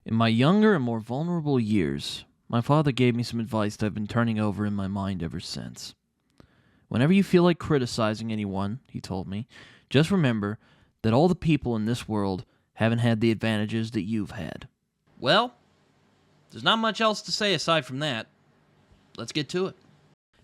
In my younger and more vulnerable years, my father gave me some advice that I've been turning over in my mind ever since. Whenever you feel like criticizing anyone, he told me, just remember that all the people in this world haven't had the advantages that you've had. Well, there's not much else to say aside from that. Let's get to it.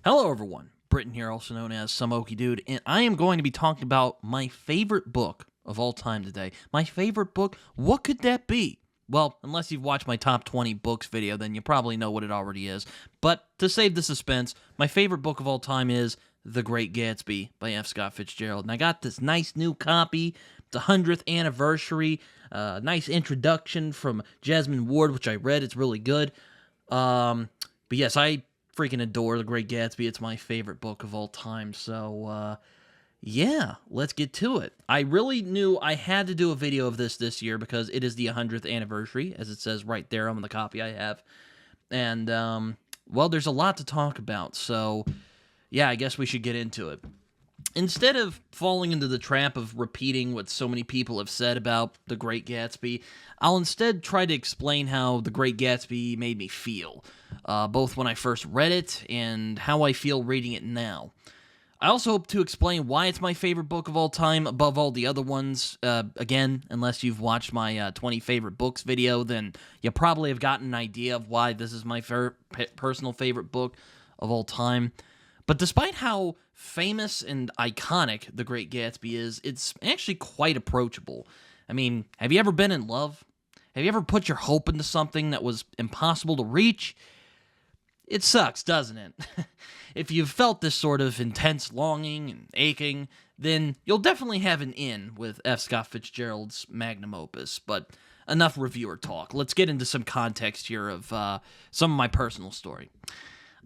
Hello, everyone. Britton here, also known as Some Okie Dude, and I am going to be talking about my favorite book of all time today. My favorite book? What could that be? Well, unless you've watched my top 20 books video, then you probably know what it already is. But to save the suspense, my favorite book of all time is The Great Gatsby by F. Scott Fitzgerald. And I got this nice new copy. It's a 100th anniversary. Nice introduction from Jasmine Ward, which I read. It's really good. But yes, I freaking adore The Great Gatsby. It's my favorite book of all time. So, yeah, let's get to it. I really knew I had to do a video of this year because it is the 100th anniversary, as it says right there on the copy I have. And, well, there's a lot to talk about, so yeah, I guess we should get into it. Instead of falling into the trap of repeating what so many people have said about The Great Gatsby, I'll instead try to explain how The Great Gatsby made me feel, both when I first read it and how I feel reading it now. I also hope to explain why it's my favorite book of all time above all the other ones. Again, unless you've watched my 20 favorite books video, then you probably have gotten an idea of why this is my personal favorite book of all time. But despite how famous and iconic The Great Gatsby is, it's actually quite approachable. I mean, have you ever been in love? Have you ever put your hope into something that was impossible to reach? It sucks, doesn't it? If you've felt this sort of intense longing and aching, then you'll definitely have an in with F. Scott Fitzgerald's magnum opus. But enough reviewer talk. Let's get into some context here of some of my personal story.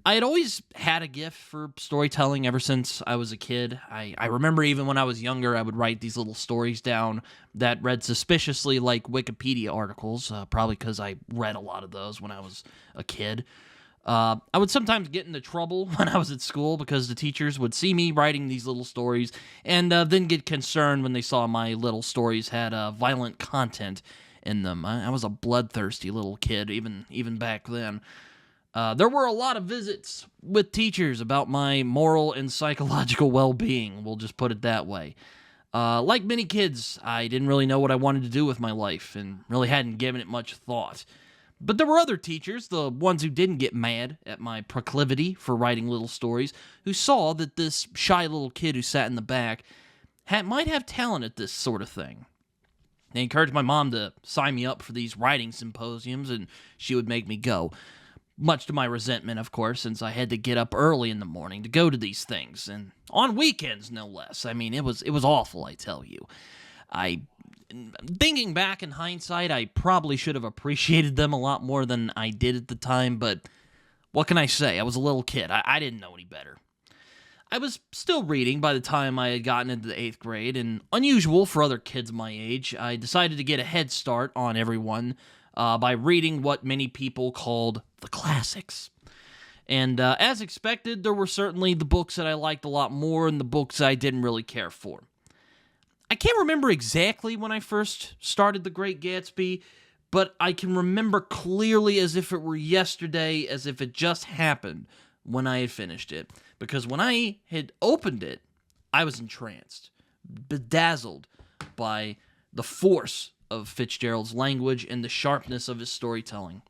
I had always had a gift for storytelling ever since I was a kid. I remember even when I was younger, I would write these little stories down that read suspiciously like Wikipedia articles, probably because I read a lot of those when I was a kid. I would sometimes get into trouble when I was at school because the teachers would see me writing these little stories and then get concerned when they saw my little stories had violent content in them. I was a bloodthirsty little kid even back then. There were a lot of visits with teachers about my moral and psychological well-being, we'll just put it that way. Like many kids, I didn't really know what I wanted to do with my life and really hadn't given it much thought. But there were other teachers, the ones who didn't get mad at my proclivity for writing little stories, who saw that this shy little kid who sat in the back might have talent at this sort of thing. They encouraged my mom to sign me up for these writing symposiums, and she would make me go. Much to my resentment, of course, since I had to get up early in the morning to go to these things, and on weekends, no less. I mean, it was awful, I tell you. Thinking back in hindsight, I probably should have appreciated them a lot more than I did at the time, but what can I say? I was a little kid. I didn't know any better. I was still reading by the time I had gotten into the 8th grade, and unusual for other kids my age, I decided to get a head start on everyone by reading what many people called the classics. And as expected, there were certainly the books that I liked a lot more and the books I didn't really care for. I can't remember exactly when I first started The Great Gatsby, but I can remember clearly as if it were yesterday, as if it just happened when I had finished it. Because when I had opened it, I was entranced, bedazzled by the force of Fitzgerald's language and the sharpness of his storytelling.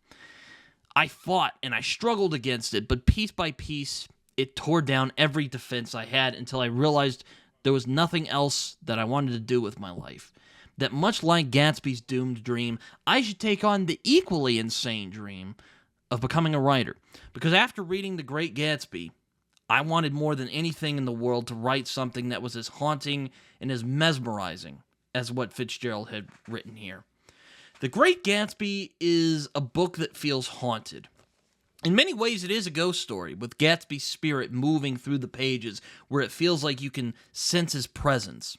I fought and I struggled against it, but piece by piece, it tore down every defense I had until I realized there was nothing else that I wanted to do with my life. That much like Gatsby's doomed dream, I should take on the equally insane dream of becoming a writer. Because after reading The Great Gatsby, I wanted more than anything in the world to write something that was as haunting and as mesmerizing as what Fitzgerald had written here. The Great Gatsby is a book that feels haunted. In many ways, it is a ghost story, with Gatsby's spirit moving through the pages, where it feels like you can sense his presence.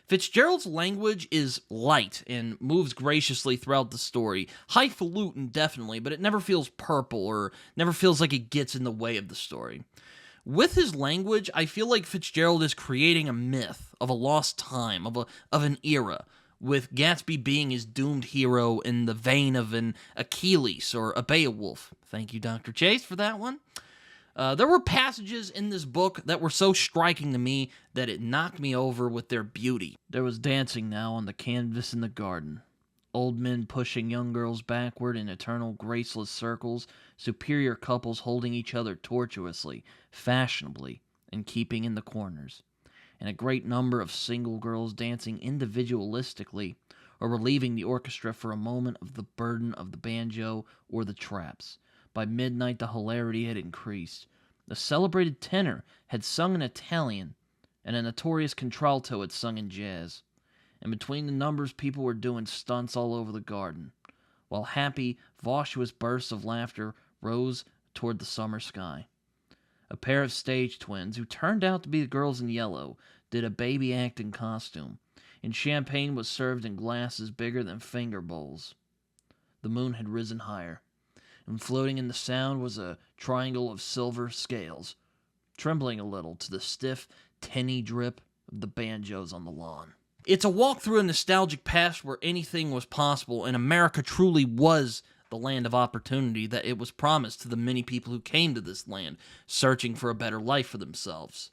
Fitzgerald's language is light and moves graciously throughout the story. Highfalutin, definitely, but it never feels purple or never feels like it gets in the way of the story. With his language, I feel like Fitzgerald is creating a myth of a lost time, of an era, with Gatsby being his doomed hero in the vein of an Achilles or a Beowulf. Thank you, Dr. Chase, for that one. There were passages in this book that were so striking to me that it knocked me over with their beauty. There was dancing now on the canvas in the garden. Old men pushing young girls backward in eternal graceless circles, superior couples holding each other tortuously, fashionably, and keeping in the corners, and a great number of single girls dancing individualistically or relieving the orchestra for a moment of the burden of the banjo or the traps. By midnight, the hilarity had increased. The celebrated tenor had sung in Italian, and a notorious contralto had sung in jazz. And between the numbers, people were doing stunts all over the garden, while happy, voluptuous bursts of laughter rose toward the summer sky. A pair of stage twins, who turned out to be the girls in yellow, did a baby act in costume, and champagne was served in glasses bigger than finger bowls. The moon had risen higher, and floating in the sound was a triangle of silver scales, trembling a little to the stiff, tinny drip of the banjos on the lawn. It's a walk through a nostalgic past where anything was possible, and America truly was the land of opportunity that it was promised to the many people who came to this land, searching for a better life for themselves.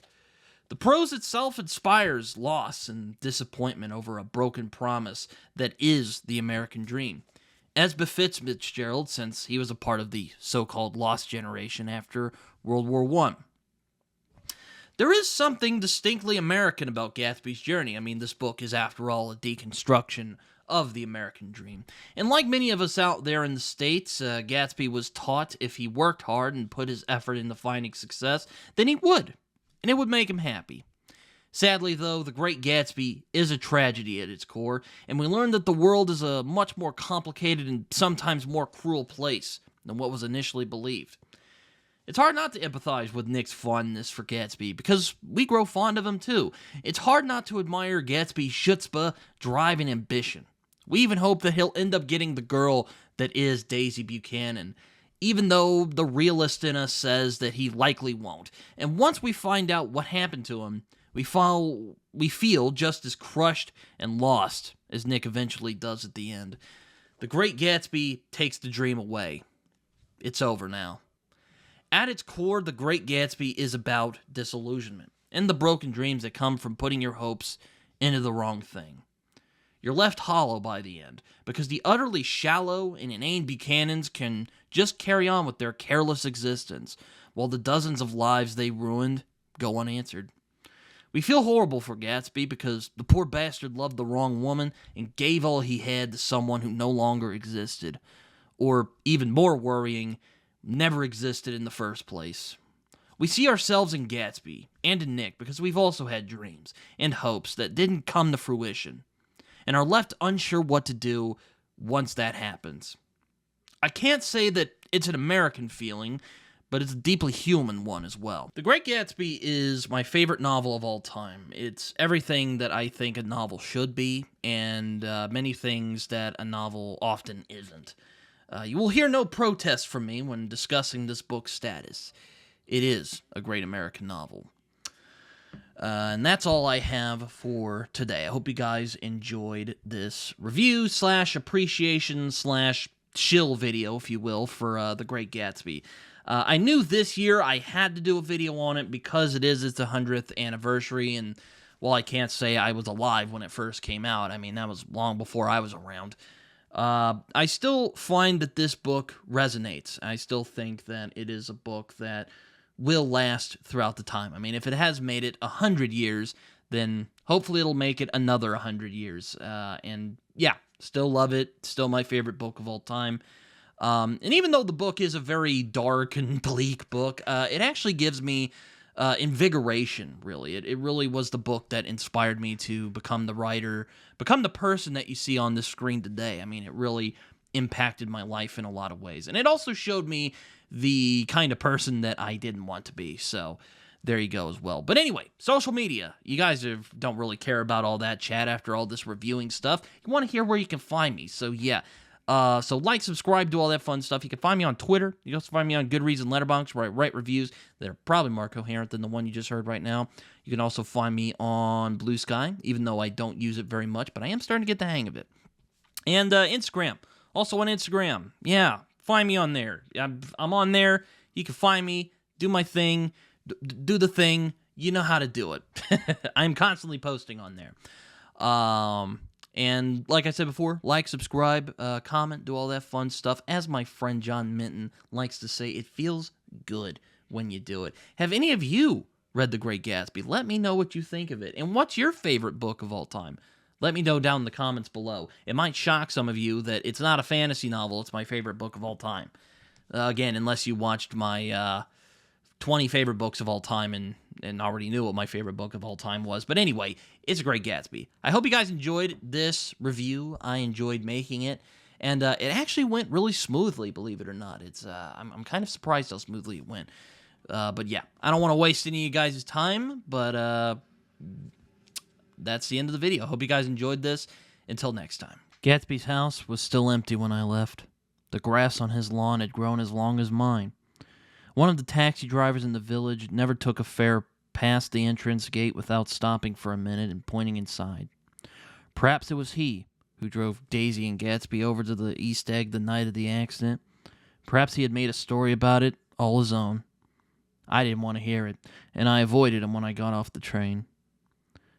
The prose itself inspires loss and disappointment over a broken promise that is the American dream, as befits Fitzgerald, since he was a part of the so-called lost generation after World War I. There is something distinctly American about Gatsby's journey. I mean, this book is, after all, a deconstruction of the American dream. And like many of us out there in the States, Gatsby was taught if he worked hard and put his effort into finding success, then he would, and it would make him happy. Sadly, though, The Great Gatsby is a tragedy at its core, and we learn that the world is a much more complicated and sometimes more cruel place than what was initially believed. It's hard not to empathize with Nick's fondness for Gatsby, because we grow fond of him too. It's hard not to admire Gatsby's chutzpah, drive, and ambition. We even hope that he'll end up getting the girl that is Daisy Buchanan, even though the realist in us says that he likely won't. And once we find out what happened to him, we feel just as crushed and lost as Nick eventually does at the end. The Great Gatsby takes the dream away. It's over now. At its core, The Great Gatsby is about disillusionment and the broken dreams that come from putting your hopes into the wrong thing. You're left hollow by the end, because the utterly shallow and inane Buchanans can just carry on with their careless existence, while the dozens of lives they ruined go unanswered. We feel horrible for Gatsby because the poor bastard loved the wrong woman and gave all he had to someone who no longer existed, or even more worrying, never existed in the first place. We see ourselves in Gatsby and in Nick because we've also had dreams and hopes that didn't come to fruition, and are left unsure what to do once that happens. I can't say that it's an American feeling, but it's a deeply human one as well. The Great Gatsby is my favorite novel of all time. It's everything that I think a novel should be, and many things that a novel often isn't. You will hear no protest from me when discussing this book's status. It is a great American novel. And that's all I have for today. I hope you guys enjoyed this review / appreciation / shill video, if you will, for The Great Gatsby. I knew this year I had to do a video on it because it is its 100th anniversary, and while I can't say I was alive when it first came out, I mean, that was long before I was around. I still find that this book resonates. I still think that it is a book that will last throughout the time. I mean, if it has made it 100 years, then hopefully it'll make it another 100 years. And yeah, still love it. Still my favorite book of all time. And even though the book is a very dark and bleak book, it actually gives me invigoration, really. It really was the book that inspired me to become the writer, become the person that you see on this screen today. I mean, it really impacted my life in a lot of ways. And it also showed me the kind of person that I didn't want to be. So there you go as well. But anyway, social media. You guys don't really care about all that chat after all this reviewing stuff. You want to hear where you can find me. So yeah, So like, subscribe, do all that fun stuff. You can find me on Twitter. You can also find me on Goodreads and Letterboxd, where I write reviews that are probably more coherent than the one you just heard right now. You can also find me on Blue Sky, even though I don't use it very much, but I am starting to get the hang of it. And Instagram. Also on Instagram. Yeah, find me on there. I'm on there. You can find me, do my thing, do the thing. You know how to do it. I'm constantly posting on there. And like I said before, like, subscribe, comment, do all that fun stuff. As my friend John Minton likes to say, it feels good when you do it. Have any of you read The Great Gatsby? Let me know what you think of it. And what's your favorite book of all time? Let me know down in the comments below. It might shock some of you that it's not a fantasy novel. It's my favorite book of all time. Again, unless you watched my 20 favorite books of all time and already knew what my favorite book of all time was. But anyway, it's a Great Gatsby. I hope you guys enjoyed this review. I enjoyed making it. And it actually went really smoothly, believe it or not. I'm kind of surprised how smoothly it went. But yeah, I don't want to waste any of you guys' time, but that's the end of the video. Hope you guys enjoyed this. Until next time. Gatsby's house was still empty when I left. The grass on his lawn had grown as long as mine. One of the taxi drivers in the village never took a fare past the entrance gate without stopping for a minute and pointing inside. Perhaps it was he who drove Daisy and Gatsby over to the East Egg the night of the accident. Perhaps he had made a story about it all his own. I didn't want to hear it, and I avoided him when I got off the train.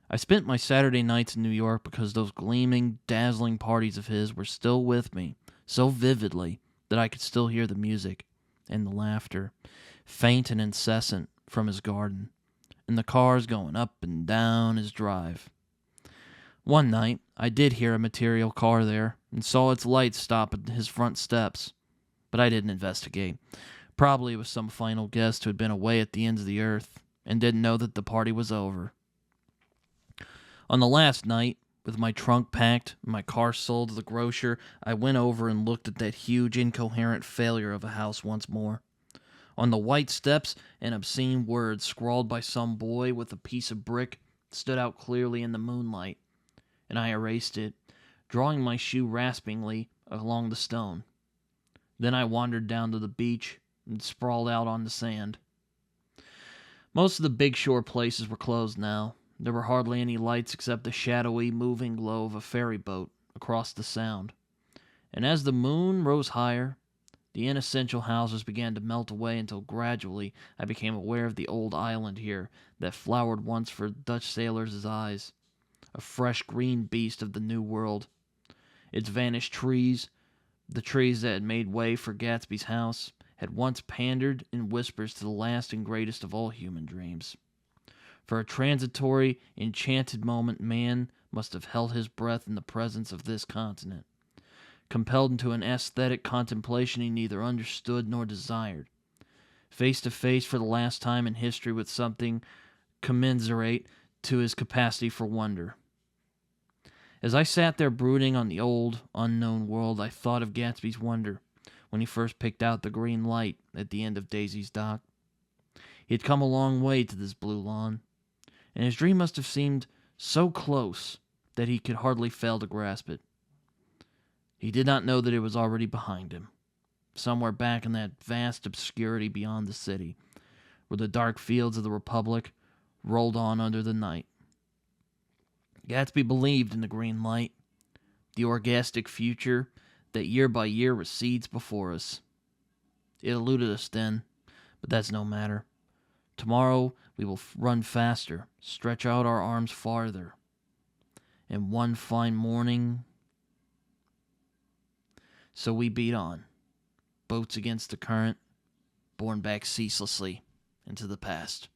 I spent my Saturday nights in New York because those gleaming, dazzling parties of his were still with me, so vividly that I could still hear the music and the laughter, faint and incessant, from his garden, and the cars going up and down his drive. One night, I did hear a material car there, and saw its lights stop at his front steps, but I didn't investigate. Probably it was some final guest who had been away at the ends of the earth, and didn't know that the party was over. On the last night, with my trunk packed and my car sold to the grocer, I went over and looked at that huge, incoherent failure of a house once more. On the white steps, an obscene word scrawled by some boy with a piece of brick stood out clearly in the moonlight, and I erased it, drawing my shoe raspingly along the stone. Then I wandered down to the beach and sprawled out on the sand. Most of the big shore places were closed now. There were hardly any lights except the shadowy, moving glow of a ferry boat across the sound. And as the moon rose higher, the inessential houses began to melt away until gradually I became aware of the old island here that flowered once for Dutch sailors' eyes, a fresh green beast of the New World. Its vanished trees, the trees that had made way for Gatsby's house, had once pandered in whispers to the last and greatest of all human dreams. For a transitory, enchanted moment, man must have held his breath in the presence of this continent, compelled into an aesthetic contemplation he neither understood nor desired, face to face for the last time in history with something commensurate to his capacity for wonder. As I sat there brooding on the old, unknown world, I thought of Gatsby's wonder when he first picked out the green light at the end of Daisy's dock. He had come a long way to this blue lawn, and his dream must have seemed so close that he could hardly fail to grasp it. He did not know that it was already behind him, somewhere back in that vast obscurity beyond the city, where the dark fields of the Republic rolled on under the night. Gatsby believed in the green light, the orgastic future that year by year recedes before us. It eluded us then, but that's no matter. Tomorrow we will run faster, stretch out our arms farther. And one fine morning, so we beat on, boats against the current, borne back ceaselessly into the past.